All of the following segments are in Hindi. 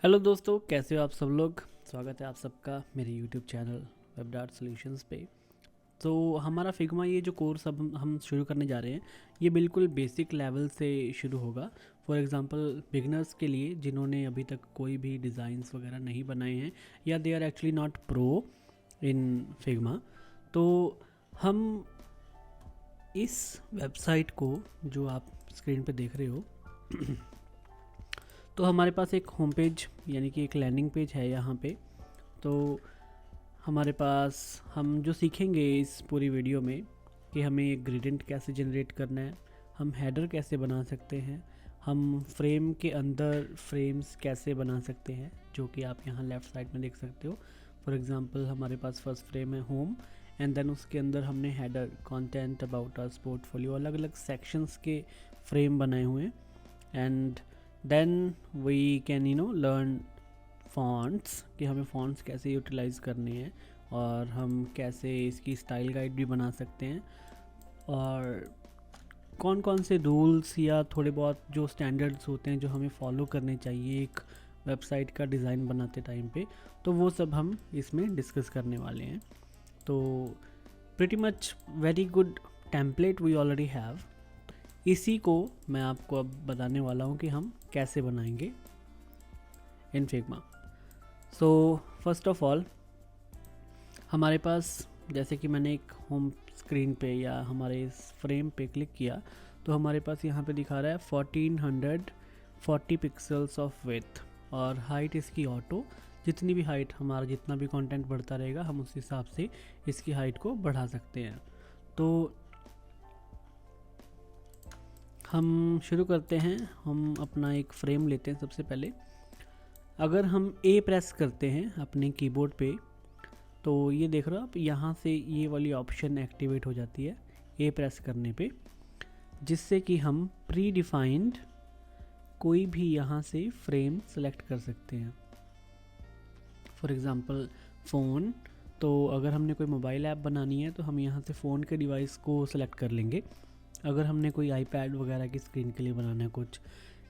हेलो दोस्तों, कैसे हो आप सब लोग। स्वागत है आप सबका मेरे YouTube channel web dot solutions पे। तो हमारा फिग्मा ये जो कोर्स अब हम शुरू करने जा रहे हैं, ये बिल्कुल बेसिक लेवल से शुरू होगा। फॉर एग्जांपल बिगनर्स के लिए जिन्होंने अभी तक कोई भी डिज़ाइंस वगैरह नहीं बनाए हैं या they are actually not pro in Figma, तो हम इस वेबसाइट को जो आप स्क्रीन पे देख रहे हो तो हमारे पास एक होम पेज यानी कि एक लैंडिंग पेज है यहाँ पे। तो हमारे पास हम जो सीखेंगे इस पूरी वीडियो में कि हमें एक ग्रेडियंट कैसे जनरेट करना है, हम हेडर कैसे बना सकते हैं, हम फ्रेम के अंदर फ्रेम्स कैसे बना सकते हैं, जो कि आप यहाँ लेफ़्ट साइड में देख सकते हो। फॉर एग्जांपल हमारे पास फर्स्ट फ्रेम है होम, एंड देन उसके अंदर हमने header, content, about us, portfolio, अलग अलग सेक्शंस के फ्रेम बनाए हुए हैं। And then we can learn fonts कि हमें फॉन्ट्स कैसे यूटिलाइज़ करने हैं और हम कैसे इसकी स्टाइल गाइड भी बना सकते हैं, और कौन कौन से रूल्स या थोड़े बहुत जो स्टैंडर्ड्स होते हैं जो हमें फॉलो करने चाहिए एक वेबसाइट का डिज़ाइन बनाते टाइम पे, तो वो सब हम इसमें डिस्कस करने वाले हैं। तो pretty much very good template we already have. इसी को मैं आपको अब बताने वाला हूँ कि हम कैसे बनाएंगे in Figma. So first of all हमारे पास, जैसे कि मैंने एक होम स्क्रीन पे या हमारे इस फ्रेम पे क्लिक किया, तो हमारे पास यहाँ पे दिखा रहा है 1440 पिक्सल्स ऑफ विड्थ, और हाइट इसकी ऑटो, जितनी भी हाइट हमारा जितना भी कंटेंट बढ़ता रहेगा हम उस हिसाब से इसकी हाइट को बढ़ा सकते हैं। तो हम शुरू करते हैं। हम अपना एक फ्रेम लेते हैं। सबसे पहले अगर हम ए प्रेस करते हैं अपने कीबोर्ड पे, तो ये देख रहे हो आप, यहाँ से ये वाली ऑप्शन एक्टिवेट हो जाती है ए प्रेस करने पे, जिससे कि हम प्री डिफाइंड कोई भी यहाँ से फ्रेम सेलेक्ट कर सकते हैं। फॉर एग्ज़ाम्पल फ़ोन, तो अगर हमने कोई मोबाइल ऐप बनानी है तो हम यहाँ से फ़ोन के डिवाइस को सेलेक्ट कर लेंगे। अगर हमने कोई आईपैड वगैरह की स्क्रीन के लिए बनाना है कुछ,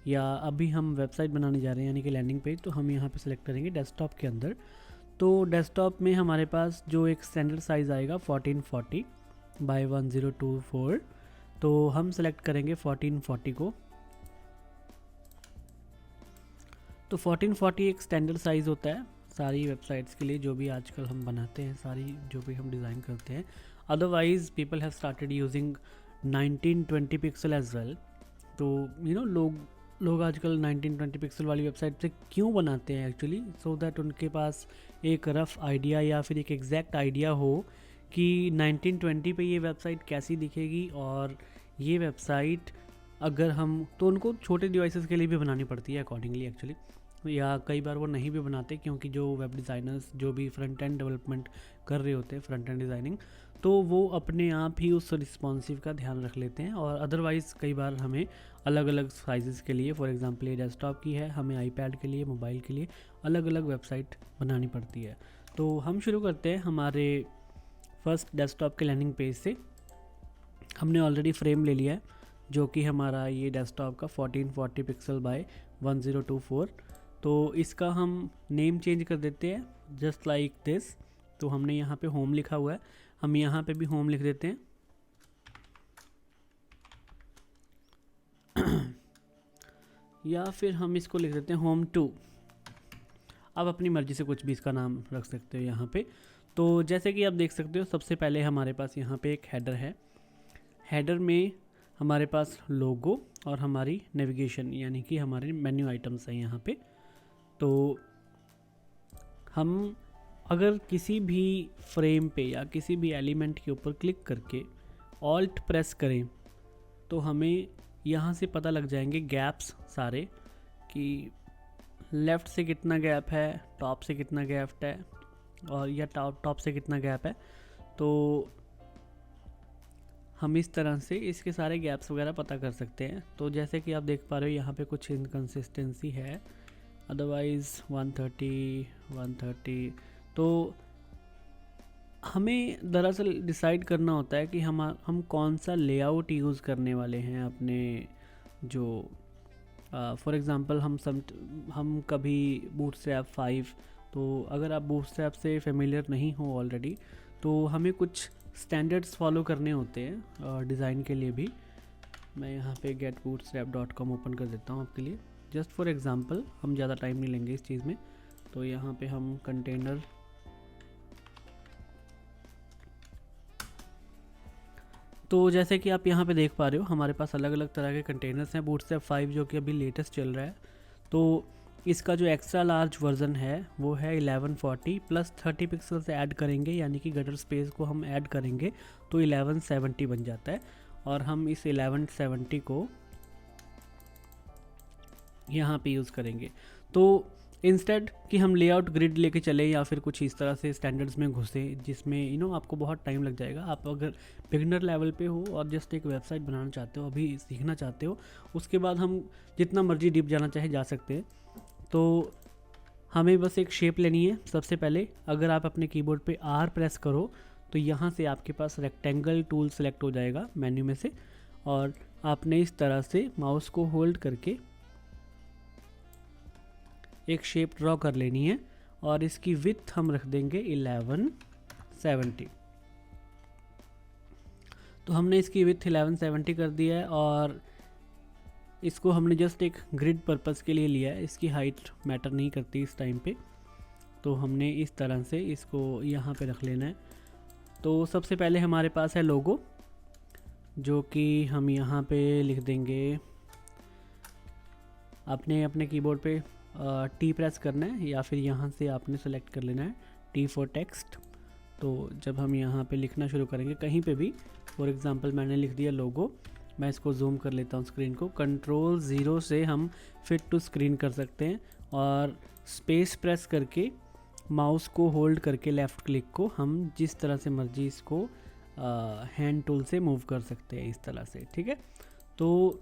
या अभी हम वेबसाइट बनाने जा रहे हैं यानी कि लैंडिंग पेज, तो हम यहाँ पे सेलेक्ट करेंगे डेस्कटॉप के अंदर। तो डेस्कटॉप में हमारे पास जो एक स्टैंडर्ड साइज़ आएगा 1440 बाई 1024, तो हम सेलेक्ट करेंगे 1440 को। तो 1440 एक स्टैंडर्ड साइज़ होता है सारी वेबसाइट्स के लिए जो भी आजकल हम बनाते हैं, सारी जो भी हम डिज़ाइन करते हैं। Otherwise people have started using 1920 pixel as well. तो लोग आजकल 1920 पिक्सल वाली वेबसाइट से क्यों बनाते हैं एक्चुअली, सो दैट उनके पास एक रफ़ आइडिया या फिर एक एग्जैक्ट आइडिया हो कि 1920 पे ये वेबसाइट कैसी दिखेगी। और ये वेबसाइट अगर हम, तो उनको छोटे डिवाइसेस के लिए भी बनानी पड़ती है अकॉर्डिंगली एक्चुअली, या कई बार वो नहीं भी बनाते क्योंकि जो वेब डिज़ाइनर्स जो भी फ्रंट एंड डेवलपमेंट कर रहे होते हैं, फ्रंट एंड डिज़ाइनिंग, तो वो अपने आप ही उस रिस्पॉन्सिव का ध्यान रख लेते हैं। और अदरवाइज़ कई बार हमें अलग अलग साइज़ के लिए, फॉर एग्जांपल ये डेस्कटॉप की है, हमें आईपैड के लिए, मोबाइल के लिए अलग अलग वेबसाइट बनानी पड़ती है। तो हम शुरू करते हैं हमारे फर्स्ट डेस्कटॉप के लैंडिंग पेज से। हमने ऑलरेडी फ्रेम ले लिया है जो कि हमारा ये डेस्कटॉप का 1440 पिक्सल बाय 1024। तो इसका हम नेम चेंज कर देते हैं जस्ट लाइक दिस। तो हमने यहाँ पे होम लिखा हुआ है, हम यहाँ पे भी होम लिख देते हैं। या फिर हम इसको लिख देते हैं होम 2। आप अपनी मर्ज़ी से कुछ भी इसका नाम रख सकते हो यहाँ पे। तो जैसे कि आप देख सकते हो, सबसे पहले हमारे पास यहाँ पे एक हेडर है। हेडर में हमारे पास लोगो और हमारी नेविगेशन यानी कि हमारे मेन्यू आइटम्स हैं यहाँ पे। तो हम अगर किसी भी फ्रेम पे या किसी भी एलिमेंट के ऊपर क्लिक करके ऑल्ट प्रेस करें, तो हमें यहाँ से पता लग जाएंगे गैप्स सारे, कि लेफ़्ट से कितना गैप है, टॉप से कितना गैप है, और या टॉप से कितना गैप है। तो हम इस तरह से इसके सारे गैप्स वगैरह पता कर सकते हैं। तो जैसे कि आप देख पा रहे हो यहाँ पे कुछ इनकन्सिस्टेंसी है, अदरवाइज़ 130। तो हमें दरअसल डिसाइड करना होता है कि हम कौन सा लेआउट यूज़ करने वाले हैं अपने जो फॉर एग्ज़ाम्पल हम कभी बूटस्ट्रैप 5, तो अगर आप बूटस्ट्रैप से फेमिलियर नहीं हो ऑलरेडी, तो हमें कुछ स्टैंडर्ड्स फॉलो करने होते हैं डिज़ाइन के लिए भी। मैं यहाँ पे getbootstrap.com ओपन कर देता हूँ आपके लिए, जस्ट फॉर एग्ज़ाम्पल, हम ज़्यादा टाइम नहीं लेंगे इस चीज़ में। तो यहाँ पे हम कंटेनर, तो जैसे कि आप यहाँ पे देख पा रहे हो हमारे पास अलग अलग तरह के कंटेनर्स हैं। बूटस्ट्रैप 5 जो कि अभी लेटेस्ट चल रहा है, तो इसका जो एक्स्ट्रा लार्ज वर्जन है वो है 1140 प्लस 30 पिक्सल्स ऐड करेंगे, यानी कि गटर स्पेस को हम ऐड करेंगे तो 1170 बन जाता है। और हम इस 1170 को यहाँ पे यूज़ करेंगे। तो इंस्टेड कि हम लेआउट ग्रिड लेके चले या फिर कुछ इस तरह से स्टैंडर्ड्स में घुसे जिसमें आपको बहुत टाइम लग जाएगा। आप अगर बिगनर लेवल पे हो और जस्ट एक वेबसाइट बनाना चाहते हो, अभी सीखना चाहते हो, उसके बाद हम जितना मर्जी डीप जाना चाहे जा सकते हैं। तो हमें बस एक शेप लेनी है। सबसे पहले अगर आप अपने कीबोर्ड पे R प्रेस करो तो यहाँ से आपके पास रेक्टेंगल टूल सेलेक्ट हो जाएगा मेन्यू में से, और आपने इस तरह से माउस को होल्ड करके एक शेप ड्रॉ कर लेनी है और इसकी विड्थ हम रख देंगे 1170। तो हमने इसकी विड्थ 1170 कर दिया है और इसको हमने जस्ट एक ग्रिड पर्पस के लिए लिया है, इसकी हाइट मैटर नहीं करती इस टाइम पे। तो हमने इस तरह से इसको यहाँ पे रख लेना है। तो सबसे पहले हमारे पास है लोगो, जो कि हम यहाँ पे लिख देंगे। आपने अपने कीबोर्ड पे टी प्रेस करना है या फिर यहाँ से आपने सेलेक्ट कर लेना है टी फॉर टेक्स्ट। तो जब हम यहाँ पे लिखना शुरू करेंगे कहीं पे भी, फॉर एग्जांपल मैंने लिख दिया लोगो, मैं इसको जूम कर लेता हूँ स्क्रीन को, कंट्रोल 0 से हम फिट टू स्क्रीन कर सकते हैं और स्पेस प्रेस करके माउस को होल्ड करके लेफ़्ट क्लिक को हम जिस तरह से मर्जी इसको हैंड टूल से मूव कर सकते हैं इस तरह से, ठीक है। तो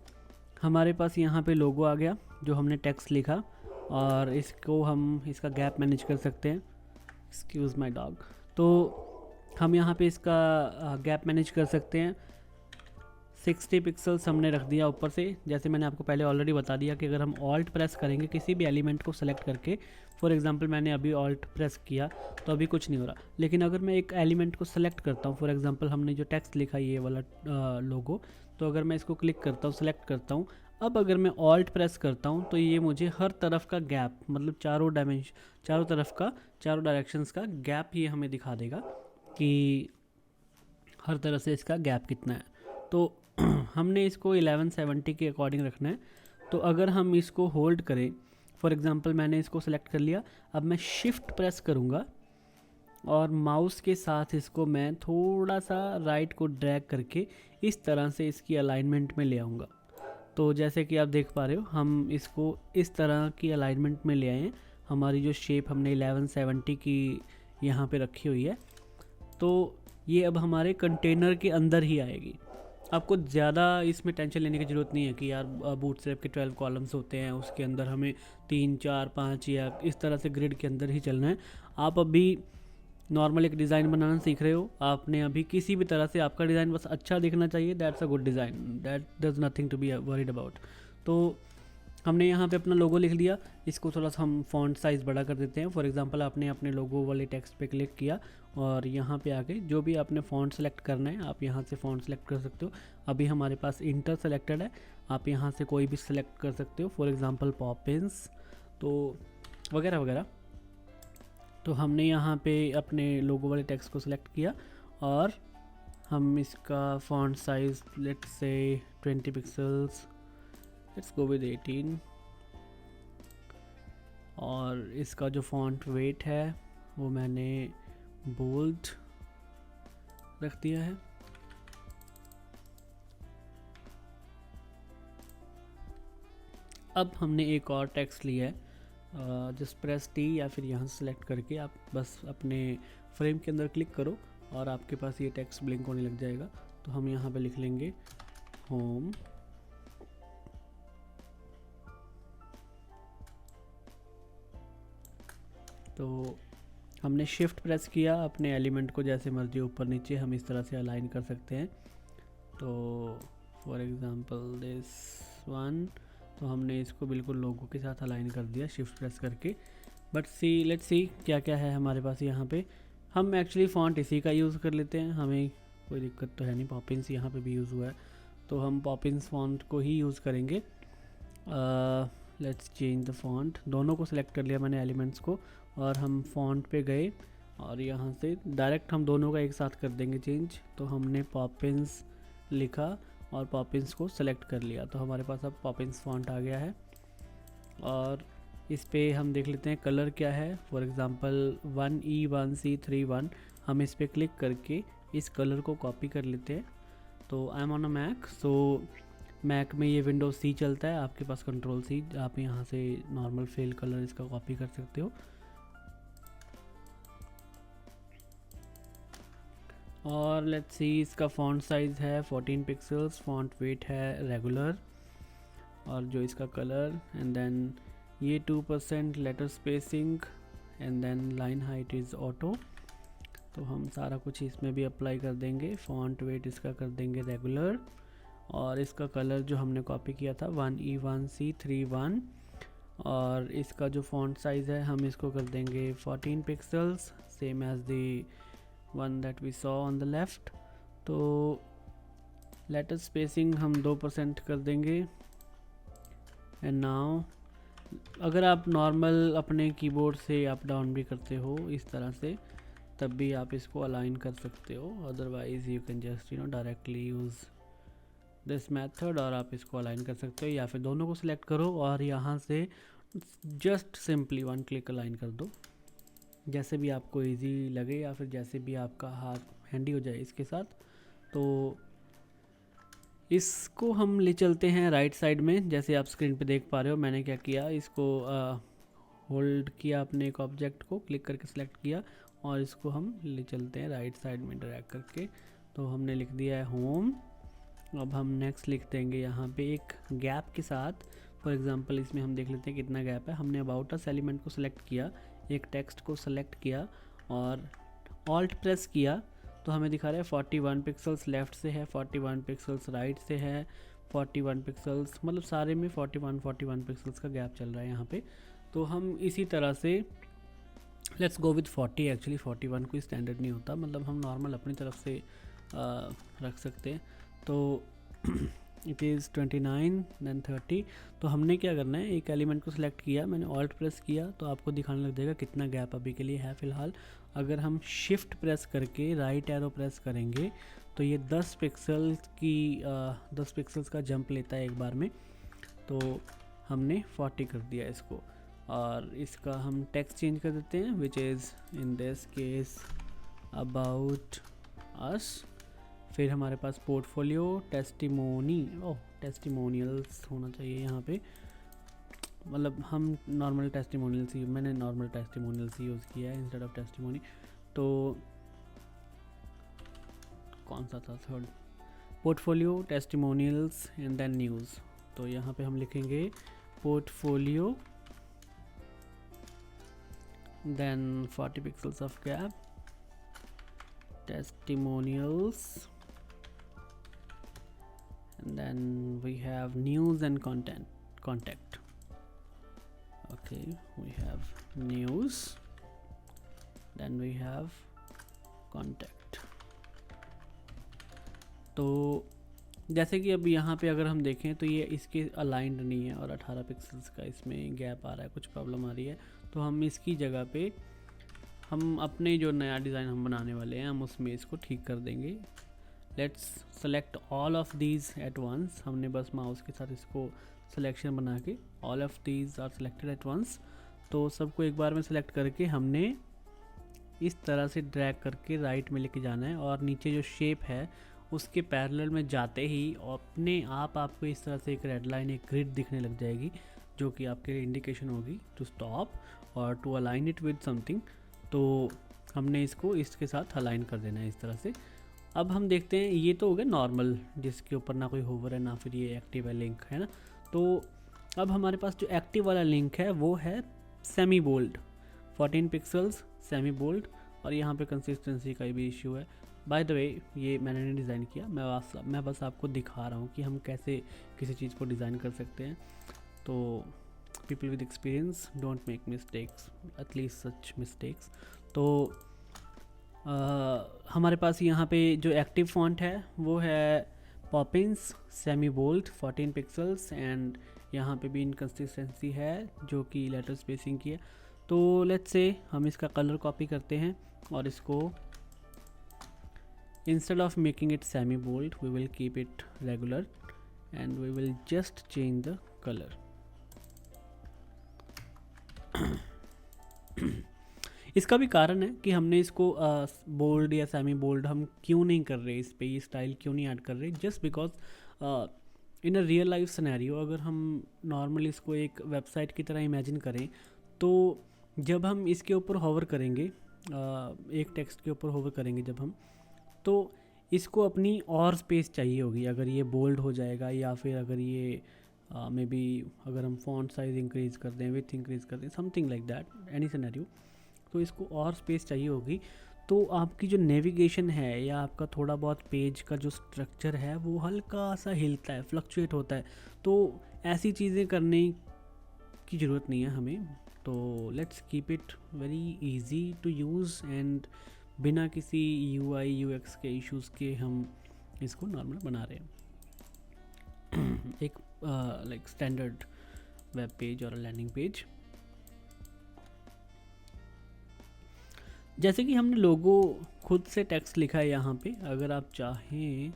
हमारे पास यहाँ पे लोगो आ गया जो हमने टेक्स्ट लिखा, और इसको हम इसका गैप मैनेज कर सकते हैं। Excuse my dog. तो हम यहाँ पे इसका गैप मैनेज कर सकते हैं। 60 पिक्सल्स हमने रख दिया ऊपर से। जैसे मैंने आपको पहले ऑलरेडी बता दिया कि अगर हम ऑल्ट प्रेस करेंगे किसी भी एलिमेंट को सेलेक्ट करके, फॉर एग्जांपल मैंने अभी ऑल्ट प्रेस किया तो अभी कुछ नहीं हो रहा, लेकिन अगर मैं एक एलिमेंट को सेलेक्ट करता हूँ, फॉर एग्जांपल हमने जो टेक्स्ट लिखा ये वाला लोगो, तो अगर मैं इसको क्लिक करता हूँ, सेलेक्ट करता हूँ, अब अगर मैं ऑल्ट प्रेस करता हूँ तो ये मुझे हर तरफ का गैप, मतलब चारों तरफ का, चारों डायरेक्शंस का गैप ये हमें दिखा देगा कि हर तरह से इसका गैप कितना है। तो हमने इसको 1170 के अकॉर्डिंग रखना है। तो अगर हम इसको होल्ड करें, फॉर एग्जांपल मैंने इसको सेलेक्ट कर लिया, अब मैं शिफ्ट प्रेस करूँगा और माउस के साथ इसको मैं थोड़ा सा राइट को ड्रैग करके इस तरह से इसकी अलाइनमेंट में ले आऊँगा। तो जैसे कि आप देख पा रहे हो हम इसको इस तरह की अलाइनमेंट में ले आए हैं। हमारी जो शेप हमने 1170 की यहाँ पे रखी हुई है, तो ये अब हमारे कंटेनर के अंदर ही आएगी। आपको ज़्यादा इसमें टेंशन लेने की ज़रूरत नहीं है कि यार बूटस्ट्रैप के 12 कॉलम्स होते हैं, उसके अंदर हमें 3, 4, 5 या इस तरह से ग्रिड के अंदर ही चलना है। आप अभी नॉर्मल एक डिज़ाइन बनाना सीख रहे हो, आपने अभी किसी भी तरह से आपका डिज़ाइन बस अच्छा दिखना चाहिए, that's a good design, that does nothing to be worried about. तो हमने यहाँ पे अपना लोगो लिख लिया, इसको थोड़ा सा हम फॉन्ट साइज़ बड़ा कर देते हैं। फॉर एग्जांपल आपने अपने लोगो वाले टेक्स्ट पे क्लिक किया और यहाँ पे आके जो भी आपने फ़ॉन्ट सेलेक्ट करना है आप यहाँ से फ़ॉन्ट सेलेक्ट कर सकते हो। अभी हमारे पास इंटर सेलेक्टेड है, आप यहाँ से कोई भी सेलेक्ट कर सकते हो, फॉर एग्जांपल पॉपिंस, तो वगैरह वगैरह। तो हमने यहाँ पे अपने लोगो वाले टेक्स्ट को सिलेक्ट किया और हम इसका font size let's say 20 pixels, let's go with 18, और इसका जो फॉन्ट वेट है वो मैंने बोल्ड रख दिया है। अब हमने एक और टेक्स्ट लिया है, जस्ट प्रेस टी या फिर यहाँ से सेलेक्ट करके आप बस अपने फ्रेम के अंदर क्लिक करो और आपके पास ये टेक्स्ट ब्लिंक होने लग जाएगा। तो हम यहाँ पे लिख लेंगे होम। तो हमने शिफ्ट प्रेस किया, अपने एलिमेंट को जैसे मर्जी ऊपर नीचे हम इस तरह से अलाइन कर सकते हैं। तो फॉर एग्जांपल दिस वन, तो हमने इसको बिल्कुल लोगो के साथ अलाइन कर दिया शिफ्ट प्रेस करके। बट लेट्स सी क्या क्या है हमारे पास यहाँ पे। हम एक्चुअली फ़ॉन्ट इसी का यूज़ कर लेते हैं, हमें कोई दिक्कत तो है नहीं। पॉपिंस यहाँ पे भी यूज़ हुआ है तो हम पॉपिंस फ़ॉन्ट को ही यूज़ करेंगे। Let's change the font. दोनों को सिलेक्ट कर लिया मैंने एलिमेंट्स को, और हम फ़ॉन्ट पे गए और यहाँ से डायरेक्ट हम दोनों का एक साथ कर देंगे चेंज। तो हमने पॉपिंस लिखा और पॉपिंस को सिलेक्ट कर लिया, तो हमारे पास अब पॉपिंस फ़ॉन्ट आ गया है। और इस पे हम देख लेते हैं कलर क्या है। फॉर एग्ज़ाम्पल 1E1C31, हम इस पर क्लिक करके इस कलर को कॉपी कर लेते हैं। तो I am on a Mac, so Mac में ये विंडोज सी चलता है, आपके पास कंट्रोल सी, आप यहाँ से नॉर्मल फिल कलर इसका कॉपी कर सकते हो। और लेट्स सी, इसका फ़ॉन्ट साइज़ है 14 पिक्सल्स, फ़ॉन्ट वेट है रेगुलर, और जो इसका कलर, एंड देन ये 2% letter spacing, and then line height is auto. तो हम सारा कुछ इसमें भी अप्लाई कर देंगे। फ़ॉन्ट वेट इसका कर देंगे रेगुलर, और इसका कलर जो हमने कॉपी किया था 1E1C31, और इसका जो फ़ॉन्ट साइज़ है हम इसको कर देंगे 14 pixels, same as the one that we saw on the left. तो लेटर स्पेसिंग हम 2% कर देंगे। एंड नाउ अगर आप नॉर्मल अपने कीबोर्ड से अप डाउन भी करते हो इस तरह से, तब भी आप इसको अलाइन कर सकते हो। Otherwise you can just directly use this method, और आप इसको अलाइन कर सकते हो, या फिर दोनों को सिलेक्ट करो और यहाँ से just simply one click align कर दो, जैसे भी आपको इजी लगे या फिर जैसे भी आपका हाथ हैंडी हो जाए इसके साथ। तो इसको हम ले चलते हैं राइट साइड में। जैसे आप स्क्रीन पे देख पा रहे हो, मैंने क्या किया, इसको होल्ड किया, अपने एक ऑब्जेक्ट को क्लिक करके सिलेक्ट किया, और इसको हम ले चलते हैं राइट साइड में ड्रैग करके। तो हमने लिख दिया है होम। अब हम नेक्स्ट लिख देंगे यहाँ पे एक गैप के साथ। फॉर एग्जांपल इसमें हम देख लेते हैं कितना गैप है। हमने अबाउट अस एलिमेंट को सिलेक्ट किया, एक टेक्स्ट को सिलेक्ट किया और ऑल्ट प्रेस किया, तो हमें दिखा रहा है 41 पिक्सल्स लेफ़्ट से है, 41 पिक्सल्स राइट से है, 41 पिक्सल्स, मतलब सारे में 41 पिक्सल्स का गैप चल रहा है यहाँ पे। तो हम इसी तरह से लेट्स गो विद 40। एक्चुअली 41 कोई स्टैंडर्ड नहीं होता, मतलब हम नॉर्मल अपनी तरफ से रख सकते हैं। तो इट इज़ 29 देन 30। तो हमने क्या करना है, एक एलिमेंट को सिलेक्ट किया, मैंने ऑल्ट प्रेस किया, तो आपको दिखाने लग जाएगा कितना गैप अभी के लिए है फ़िलहाल। अगर हम शिफ्ट प्रेस करके राइट एरो प्रेस करेंगे तो ये 10 पिक्सल्स का जंप लेता है एक बार में। तो हमने 40 कर दिया इसको, और इसका हम टेक्स्ट चेंज कर देते हैं, which is in this case about us. फिर हमारे पास पोर्टफोलियो, टेस्टिमोनियल्स होना चाहिए यहाँ पे, मतलब हम नॉर्मल टेस्टिमोनियल्स ही, मैंने नॉर्मल टेस्टिमोनियल्स ही यूज़ किया है इंस्टेड ऑफ टेस्टिमोनी। तो कौन सा था third, portfolio, testimonials and then news. तो यहाँ पे हम लिखेंगे portfolio, then 40 pixels of gap, testimonials, and then we have news and contact. Okay, we have news, then we have contact. तो जैसे कि अब यहाँ पे अगर हम देखें तो ये इसके अलाइंड नहीं है, और 18 पिक्सल्स का इसमें गैप आ रहा है, कुछ प्रॉब्लम आ रही है। तो हम इसकी जगह पे हम अपने जो नया डिज़ाइन हम बनाने वाले हैं, हम उसमें इसको ठीक कर देंगे। Let's select all of these at once. हमने बस माउस के साथ इसको सिलेक्शन बना के all of these are selected at once. तो सबको एक बार में सिलेक्ट करके हमने इस तरह से ड्रैग करके राइट में लेके जाना है, और नीचे जो शेप है उसके पैरेलल में जाते ही अपने आप आपको इस तरह से एक रेड लाइन, एक ग्रिड दिखने लग जाएगी, जो कि आपके लिए इंडिकेशन होगी टू स्टॉप और to align it with something. तो हमने इसको इसके साथ अलाइन कर देना है इस तरह से। अब हम देखते हैं, ये तो हो गया नॉर्मल जिसके ऊपर ना कोई होवर है ना फिर ये एक्टिव है लिंक, है ना। तो अब हमारे पास जो एक्टिव वाला लिंक है वो है semi bold, 14 pixels semi bold, और यहाँ पे कंसिस्टेंसी का भी इशू है। बाय द वे ये मैंने नहीं डिज़ाइन किया, मैं बस आपको दिखा रहा हूँ कि हम कैसे किसी चीज़ को डिज़ाइन कर सकते हैं। तो people with experience don't make mistakes, at least such mistakes. तो हमारे पास यहाँ पे जो एक्टिव फॉन्ट है वो है Poppins semi bold 14 pixels, and यहाँ पे भी इनकन्सिस्टेंसी है जो कि लेटर स्पेसिंग की है। तो लेट्स से हम इसका कलर कॉपी करते हैं और इसको instead of making it semi bold we will keep it regular and we will just change the color। इसका भी कारण है कि हमने इसको बोल्ड या सेमी बोल्ड हम क्यों नहीं कर रहे, इस पे ये स्टाइल क्यों नहीं ऐड कर रहे, just because in a real life scenario अगर हम नॉर्मली इसको एक वेबसाइट की तरह इमेजिन करें तो जब हम इसके ऊपर होवर करेंगे, एक टेक्स्ट के ऊपर होवर करेंगे जब हम, तो इसको अपनी और स्पेस चाहिए होगी। अगर ये बोल्ड हो जाएगा या फिर अगर ये मे बी अगर हम फॉन्ट साइज इंक्रीज़ कर दें, विथ इंक्रीज़ कर दें, something like that, any scenario, तो इसको और स्पेस चाहिए होगी। तो आपकी जो नेविगेशन है या आपका थोड़ा बहुत पेज का जो स्ट्रक्चर है वो हल्का सा हिलता है, फ्लक्चुएट होता है। तो ऐसी चीज़ें करने की ज़रूरत नहीं है हमें। तो let's keep it very easy to use and बिना किसी UI UX के इश्यूज़ के हम इसको नॉर्मल बना रहे हैं। एक लाइक स्टैंडर्ड वेब पेज और लैंडिंग पेज। जैसे कि हमने लोगो खुद से टेक्स्ट लिखा है यहाँ पे, अगर आप चाहें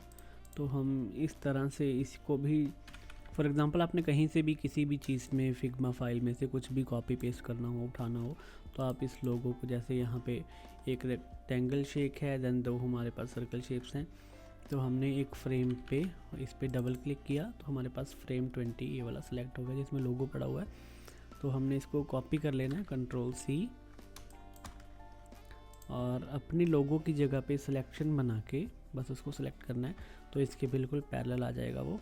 तो हम इस तरह से इसको भी, फॉर एग्ज़ाम्पल आपने कहीं से भी किसी भी चीज़ में फिग्मा फाइल में से कुछ भी कॉपी पेस्ट करना हो, उठाना हो, तो आप इस लोगो को, जैसे यहाँ पे एक रेक्टेंगल शेप है, देन दो हमारे पास सर्कल शेप्स हैं, तो हमने एक फ्रेम पे इस पे डबल क्लिक किया तो हमारे पास फ्रेम 20 ये वाला सिलेक्ट हो गया जिसमें लोगो पड़ा हुआ है। तो हमने इसको कॉपी कर लेना है, Ctrl+C, और अपनी लोगो की जगह पे सिलेक्शन बना के बस उसको सिलेक्ट करना है, तो इसके बिल्कुल पैरेलल आ जाएगा वो।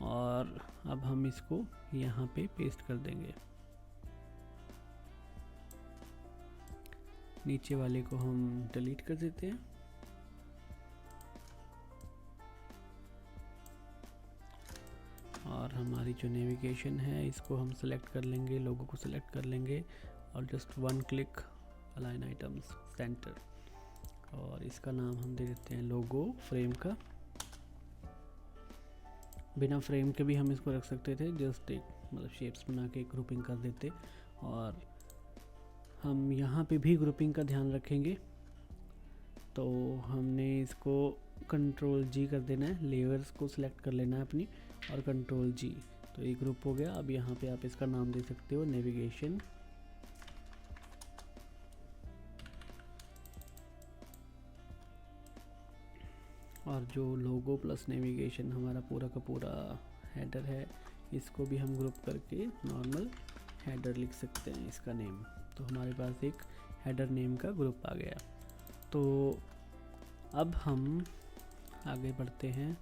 और अब हम इसको यहाँ पे पेस्ट कर देंगे। नीचे वाले को हम डिलीट कर देते हैं। और हमारी जो नेविगेशन है इसको हम सेलेक्ट कर लेंगे, लोगो को सेलेक्ट कर लेंगे और just one click align items centre, और इसका नाम हम दे देते हैं लोगो फ्रेम का। बिना फ्रेम के भी हम इसको रख सकते थे, जस्ट एक मतलब शेप्स बना के ग्रुपिंग कर देते। और हम यहाँ पे भी ग्रुपिंग का ध्यान रखेंगे, तो हमने इसको Ctrl+G कर देना है, लेयर्स को सिलेक्ट कर लेना है अपनी और Ctrl+G, तो ये ग्रुप हो गया। अब यहाँ पे आप इसका नाम दे सकते हो नेविगेशन। और जो लोगो प्लस नेविगेशन हमारा पूरा का पूरा हेडर है, इसको भी हम ग्रुप करके नॉर्मल हेडर लिख सकते हैं इसका नेम। तो हमारे पास एक हेडर नेम का ग्रुप आ गया। तो अब हम आगे बढ़ते हैं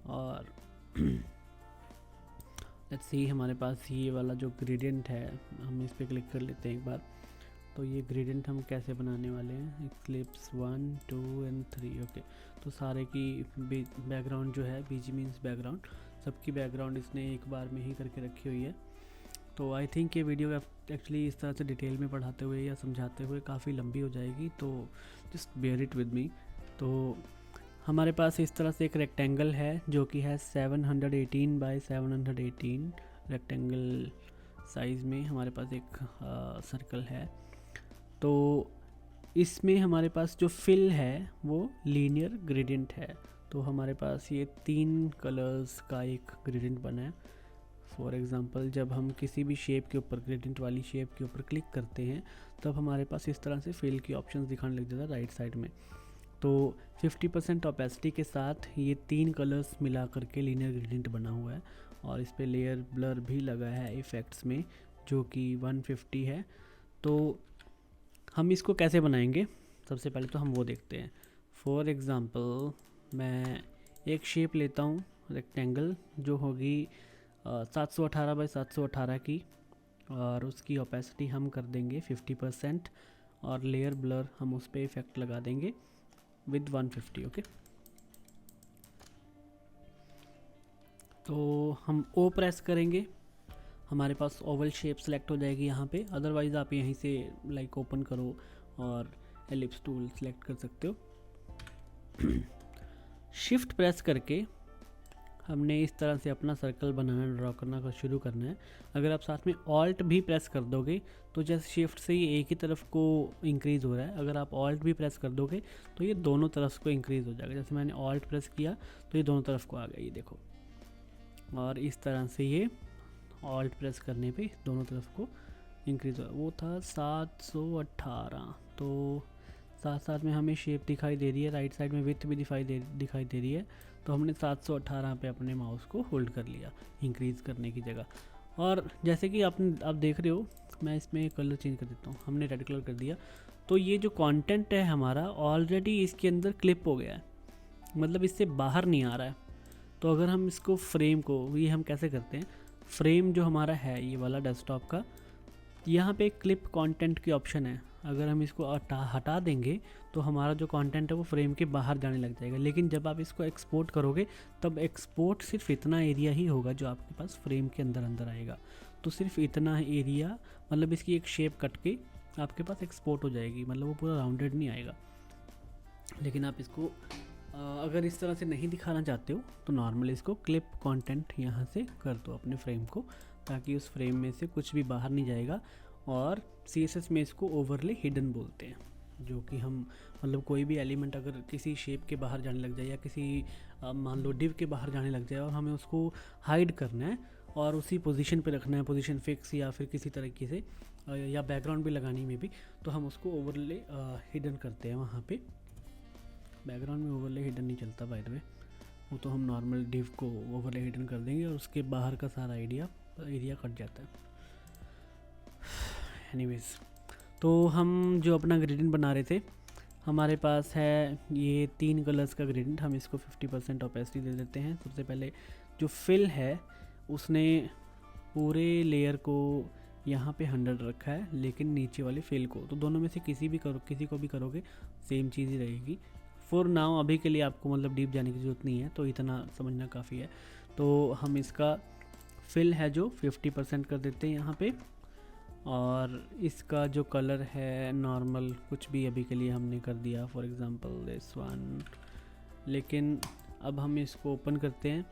और लेट्स सी, हमारे पास ये वाला जो ग्रेडियंट है हम इस पर क्लिक कर लेते हैं एक बार। तो ये ग्रेडियंट हम कैसे बनाने वाले हैं, एक्लिप्स 1 2 एंड 3। ओके, तो सारे की बैकग्राउंड जो है, BG मीन्स बैकग्राउंड, सबकी बैकग्राउंड इसने एक बार में ही करके रखी हुई है। तो आई थिंक ये वीडियो एक्चुअली इस तरह से डिटेल में पढ़ाते हुए या समझाते हुए काफ़ी लंबी हो जाएगी, तो just bear it with me. तो हमारे पास इस तरह से एक रेक्टेंगल है जो कि है 718 बाय 718 रेक्टेंगल साइज़ में। हमारे पास एक सर्कल है, तो इसमें हमारे पास जो फिल है वो लीनियर ग्रेडियंट है। तो हमारे पास ये 3 कलर्स का एक ग्रेडियंट बना है। फॉर एग्ज़ाम्पल जब हम किसी भी शेप के ऊपर, ग्रेडियंट वाली शेप के ऊपर क्लिक करते हैं, तब हमारे पास इस तरह से फिल की ऑप्शंस दिखाने लग जाता है राइट साइड में। तो 50% ऑपेसिटी के साथ ये 3 कलर्स मिला करके लीनियर ग्रेडियंट बना हुआ है, और इस पे लेयर ब्लर भी लगा है इफ़ेक्ट्स में जो कि 150 है। तो हम इसको कैसे बनाएंगे, सबसे पहले तो हम वो देखते हैं। फॉर एग्ज़ाम्पल मैं एक शेप लेता हूँ रेक्टेंगल जो होगी 718 बाय 718 की, और उसकी ओपेसिटी हम कर देंगे 50%, और लेयर ब्लर हम उस पर इफ़ेक्ट लगा देंगे विद 150। ओके, तो हम O प्रेस करेंगे, हमारे पास ओवल शेप सेलेक्ट हो जाएगी यहाँ पे। अदरवाइज़ आप यहीं से लाइक ओपन करो और एलिप्स टूल सेलेक्ट कर सकते हो। शिफ्ट प्रेस करके हमने इस तरह से अपना सर्कल बनाना, ड्रॉ करना का शुरू करना है। अगर आप साथ में ऑल्ट भी प्रेस कर दोगे तो जैसे शिफ्ट से ये एक ही तरफ को इंक्रीज़ हो रहा है, अगर आप ऑल्ट भी प्रेस कर दोगे तो ये दोनों तरफ को इंक्रीज़ हो जाएगा। जैसे मैंने ऑल्ट प्रेस किया तो ये दोनों तरफ को आ गया, ये देखो। और इस तरह से ये ऑल्ट प्रेस करने पे दोनों तरफ को इंक्रीज़ हुआ। वो था 718, तो साथ साथ में हमें शेप दिखाई दे रही है, राइट साइड में विड्थ भी दिखाई दे रही है। तो हमने 718 पे अपने माउस को होल्ड कर लिया इंक्रीज़ करने की जगह। और जैसे कि आप देख रहे हो, मैं इसमें कलर चेंज कर देता हूँ, हमने रेड कलर कर दिया। तो ये जो कंटेंट है हमारा ऑलरेडी इसके अंदर क्लिप हो गया है, मतलब इससे बाहर नहीं आ रहा है। तो अगर हम इसको फ्रेम को, ये हम कैसे करते हैं, फ्रेम जो हमारा है ये वाला डेस्कटॉप का, यहाँ पे क्लिप कंटेंट की ऑप्शन है। अगर हम इसको हटा देंगे तो हमारा जो कंटेंट है वो फ्रेम के बाहर जाने लग जाएगा। लेकिन जब आप इसको एक्सपोर्ट करोगे तब एक्सपोर्ट सिर्फ इतना एरिया ही होगा जो आपके पास फ्रेम के अंदर आएगा। तो सिर्फ इतना एरिया, मतलब इसकी एक शेप कट के आपके पास एक्सपोर्ट हो जाएगी, मतलब वो पूरा राउंडेड नहीं आएगा। लेकिन आप इसको अगर इस तरह से नहीं दिखाना चाहते हो तो नॉर्मली इसको क्लिप कंटेंट यहाँ से कर दो अपने फ्रेम को, ताकि उस फ्रेम में से कुछ भी बाहर नहीं जाएगा। और CSS में इसको ओवरले हिडन बोलते हैं, जो कि हम मतलब कोई भी एलिमेंट अगर किसी शेप के बाहर जाने लग जाए या किसी मान लो डिव के बाहर जाने लग जाए और हमें उसको हाइड करना है और उसी पोजीशन पे रखना है, पोजीशन फिक्स या फिर किसी तरीके से या बैकग्राउंड भी लगानी में भी, तो हम उसको ओवरले हिडन करते हैं वहाँ पे। बैकग्राउंड में ओवरले हिडन नहीं चलता बाय द वे, वो तो हम नॉर्मल डिव को ओवरले हिडन कर देंगे और उसके बाहर का सारा एरिया कट जाता है। एनीवेज, तो हम जो अपना ग्रेडियंट बना रहे थे, हमारे पास है ये 3 कलर्स का ग्रेडियंट। हम इसको 50% ओपेसिटी दे देते हैं। सबसे पहले जो फिल है उसने पूरे लेयर को यहाँ पे 100 रखा है, लेकिन नीचे वाले फिल को, तो दोनों में से किसी को भी करोगे सेम चीज़ ही रहेगी। फॉर नाउ, अभी के लिए आपको मतलब डीप जाने की ज़रूरत नहीं है, तो इतना समझना काफ़ी है। तो हम इसका फिल है जो 50% कर देते हैं यहाँ पे, और इसका जो कलर है नॉर्मल कुछ भी अभी के लिए हमने कर दिया, फॉर एग्ज़ाम्पल दिस वन। लेकिन अब हम इसको ओपन करते हैं।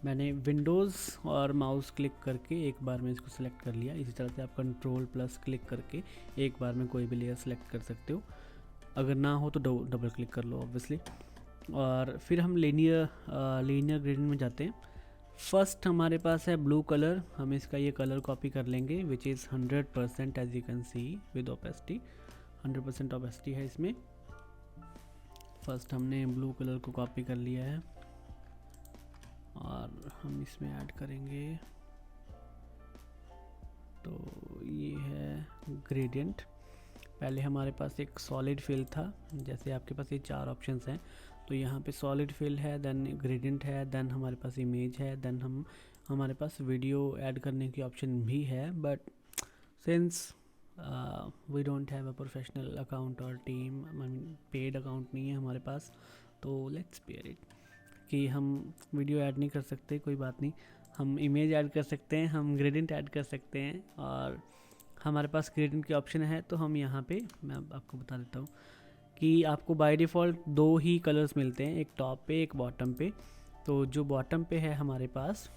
मैंने विंडोज़ और माउस क्लिक करके एक बार में इसको सिलेक्ट कर लिया। इसी तरह से आप कंट्रोल+ क्लिक करके एक बार में कोई भी लेयर सेलेक्ट कर सकते हो। अगर ना हो तो डबल क्लिक कर लो ऑब्वियसली। और फिर हम लीनियर ग्रेडियंट में जाते हैं। फर्स्ट हमारे पास है ब्लू कलर, हम इसका ये कलर कॉपी कर लेंगे, which is 100% as you can see with opacity. 100% opacity है इसमें। फर्स्ट हमने ब्लू कलर को कॉपी कर लिया है और हम इसमें ऐड करेंगे, तो ये है ग्रेडियंट। पहले हमारे पास एक सॉलिड फिल था, जैसे आपके पास ये 4 ऑप्शंस हैं, तो यहाँ पे सॉलिड फिल है, देन ग्रेडियंट है, देन हमारे पास इमेज है, देन हमारे पास वीडियो ऐड करने की ऑप्शन भी है। But since we don't have a professional account और team, I mean paid account नहीं है हमारे पास, तो लेट्स स्पेयर इट कि हम वीडियो ऐड नहीं कर सकते, कोई बात नहीं। हम इमेज ऐड कर सकते हैं, हम ग्रेडियंट ऐड कर सकते हैं, और हमारे पास ग्रेडियंट की ऑप्शन है। तो हम यहाँ पे मैं आपको बता देता हूँ कि आपको बाय डिफ़ॉल्ट 2 ही कलर्स मिलते हैं, एक टॉप पे एक बॉटम पे। तो जो बॉटम पे है हमारे पास,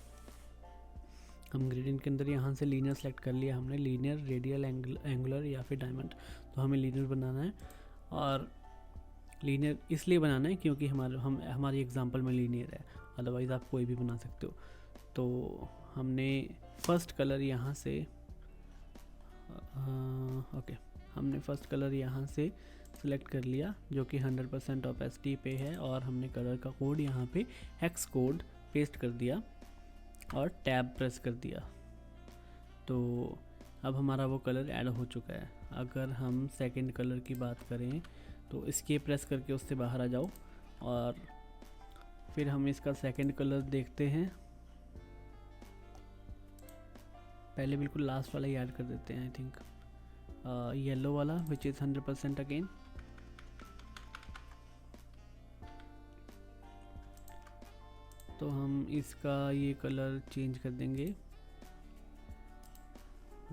हम ग्रेडियंट के अंदर यहाँ से लीनियर सेलेक्ट कर लिया हमने, लीनियर, रेडियल, एंगुलर या फिर डायमंड। तो हमें लीनियर बनाना है, और लीनियर इसलिए बनाना है क्योंकि हमारी एग्जांपल में लीनियर है, अदरवाइज़ आप कोई भी बना सकते हो। तो हमने फर्स्ट कलर यहाँ से हमने फर्स्ट कलर यहाँ से सिलेक्ट कर लिया, जो कि 100% ओपेसिटी पे है, और हमने कलर का कोड यहाँ पे हेक्स कोड पेस्ट कर दिया और टैब प्रेस कर दिया। तो अब हमारा वो कलर ऐड हो चुका है। अगर हम सेकंड कलर की बात करें तो एस्केप प्रेस करके उससे बाहर आ जाओ, और फिर हम इसका सेकंड कलर देखते हैं। पहले बिल्कुल लास्ट वाला ही ऐड कर देते हैं, आई थिंक येलो वाला, विच इज़ 100% अगेन। तो हम इसका ये कलर चेंज कर देंगे,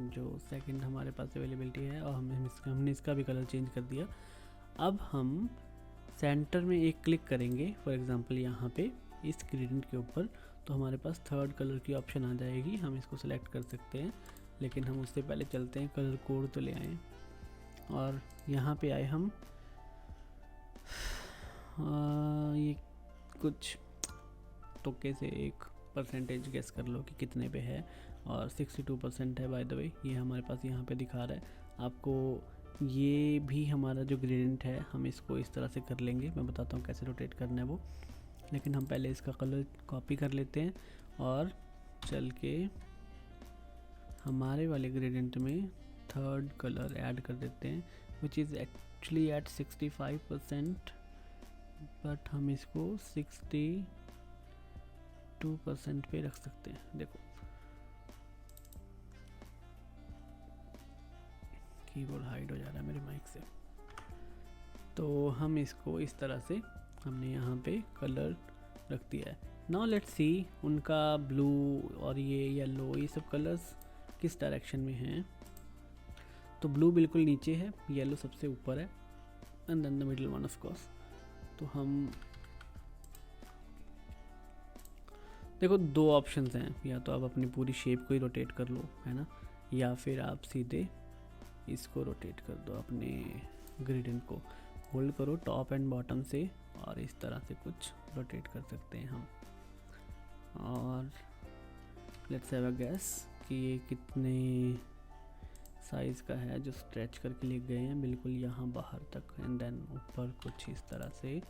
जो सेकंड हमारे पास अवेलेबिलिटी है, और हमने इसका भी कलर चेंज कर दिया। अब हम सेंटर में एक क्लिक करेंगे, फॉर एग्जांपल यहाँ पे इस ग्रेडियंट के ऊपर, तो हमारे पास थर्ड कलर की ऑप्शन आ जाएगी। हम इसको सेलेक्ट कर सकते हैं, लेकिन हम उससे पहले चलते हैं कलर कोड तो ले आए, और यहाँ पे आए हम ये कुछ तुक्के से एक परसेंटेज गेस कर लो कि कितने पे है, और 62% है बाय द वे, ये हमारे पास यहाँ पे दिखा रहा है आपको। ये भी हमारा जो ग्रेडियंट है, हम इसको इस तरह से कर लेंगे, मैं बताता हूँ कैसे रोटेट करना है वो, लेकिन हम पहले इसका कलर कॉपी कर लेते हैं और चल के हमारे वाले ग्रेडियंट में थर्ड कलर ऐड कर देते हैं, which is actually eight 65%, but हम इसको 62% पे रख सकते हैं। देखो कीबोर्ड हाइड हो जा रहा है मेरे माइक से, तो हम इसको इस तरह से हमने यहाँ पे कलर रख दिया है। नाउ लेट्स सी उनका ब्लू और ये येलो, ये सब कलर्स किस डायरेक्शन में हैं। तो ब्लू बिल्कुल नीचे है, येलो सबसे ऊपर है, and then the middle one of course. तो हम देखो दो ऑप्शंस हैं, या तो आप अपनी पूरी शेप को ही रोटेट कर लो, है ना, या फिर आप सीधे इसको रोटेट कर दो, अपने ग्रेडियंट को होल्ड करो टॉप एंड बॉटम से, और इस तरह से कुछ रोटेट कर सकते हैं हम। और लेट्स हैव अ गैस कि ये कितने साइज़ का है जो स्ट्रेच करके ले गए हैं बिल्कुल यहाँ बाहर तक, एंड देन ऊपर कुछ इस तरह से।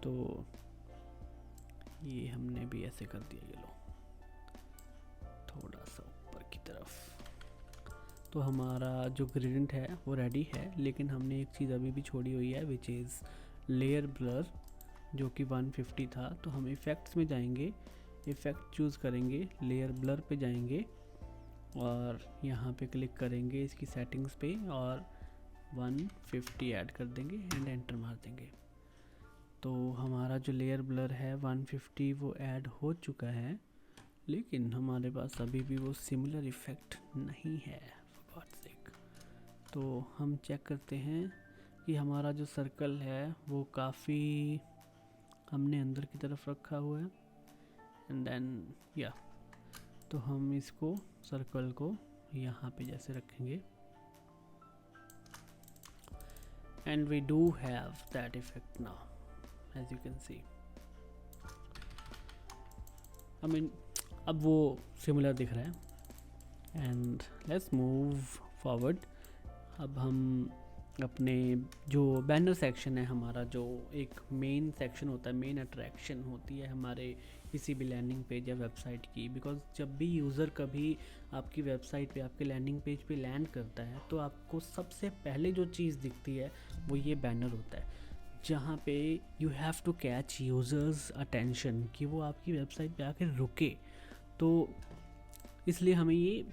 तो ये हमने भी ऐसे कर दिया, ये लो थोड़ा सा ऊपर की तरफ। तो हमारा जो ग्रेडियंट है वो रेडी है, लेकिन हमने एक चीज़ अभी भी छोड़ी हुई है, विच इज़ लेयर ब्लर, जो कि 150 था। तो हम इफ़ेक्ट्स में जाएंगे, इफ़ेक्ट चूज़ करेंगे, लेयर ब्लर पे जाएंगे, और यहाँ पे क्लिक करेंगे इसकी सेटिंग्स पे, और 150 ऐड कर देंगे एंड एंटर मार देंगे। तो हमारा जो लेयर ब्लर है 150 वो ऐड हो चुका है, लेकिन हमारे पास अभी भी वो सिमिलर इफ़ेक्ट नहीं है, फॉर गॉड्स सेक। तो हम चेक करते हैं कि हमारा जो सर्कल है वो काफ़ी हमने अंदर की तरफ रखा हुआ है, एंड देन या तो हम इसको सर्कल को यहाँ पे जैसे रखेंगे, and we do have that effect now as you can see. I mean अब वो सिमिलर दिख रहा है, एंड लेट्स मूव फॉरवर्ड। अब हम अपने जो बैनर सेक्शन है हमारा, जो एक मेन सेक्शन होता है, मेन अट्रैक्शन होती है हमारे किसी भी लैंडिंग पेज या वेबसाइट की, बिकॉज जब भी यूज़र कभी आपकी वेबसाइट पे, आपके लैंडिंग पेज पे लैंड करता है, तो आपको सबसे पहले जो चीज़ दिखती है वो ये बैनर होता है, जहाँ पे you have to catch users attention, कि वो आपकी वेबसाइट पे आकर रुके। तो इसलिए हमें ये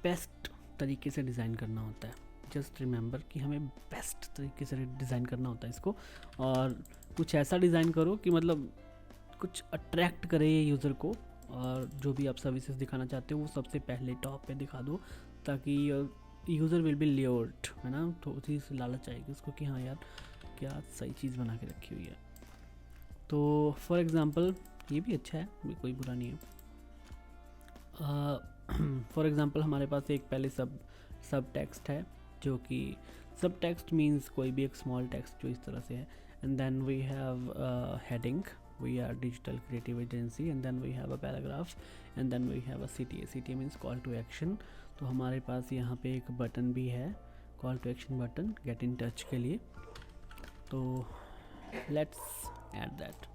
बेस्ट तरीके से डिज़ाइन करना होता है। जस्ट रिमेंबर कि हमें बेस्ट तरीके से डिज़ाइन करना होता है इसको, और कुछ ऐसा डिज़ाइन करो कि मतलब कुछ अट्रैक्ट करे ये यूज़र को, और जो भी आप सर्विसेज दिखाना चाहते हो वो सबसे पहले टॉप पे दिखा दो, ताकि यूज़र विल बी ल्योर्ड, है ना, थोड़ी सी लालच आएगी उसको कि हाँ यार क्या सही चीज़ बना के रखी हुई है। तो फॉर एग्ज़ाम्पल ये भी अच्छा है, कोई बुरा नहीं है। फॉर एग्ज़ाम्पल हमारे पास एक पहले सब टेक्स्ट है, जो कि सब टेक्स्ट मीन्स कोई भी एक स्मॉल टेक्स्ट जो इस तरह से है, and then we have heading, we are digital creative agency, and then we have a paragraph, and then we have a CTA means call to action। तो हमारे पास यहाँ पे एक बटन भी है, call to action button, get in touch के लिए। तो लेट्स ऐड दैट।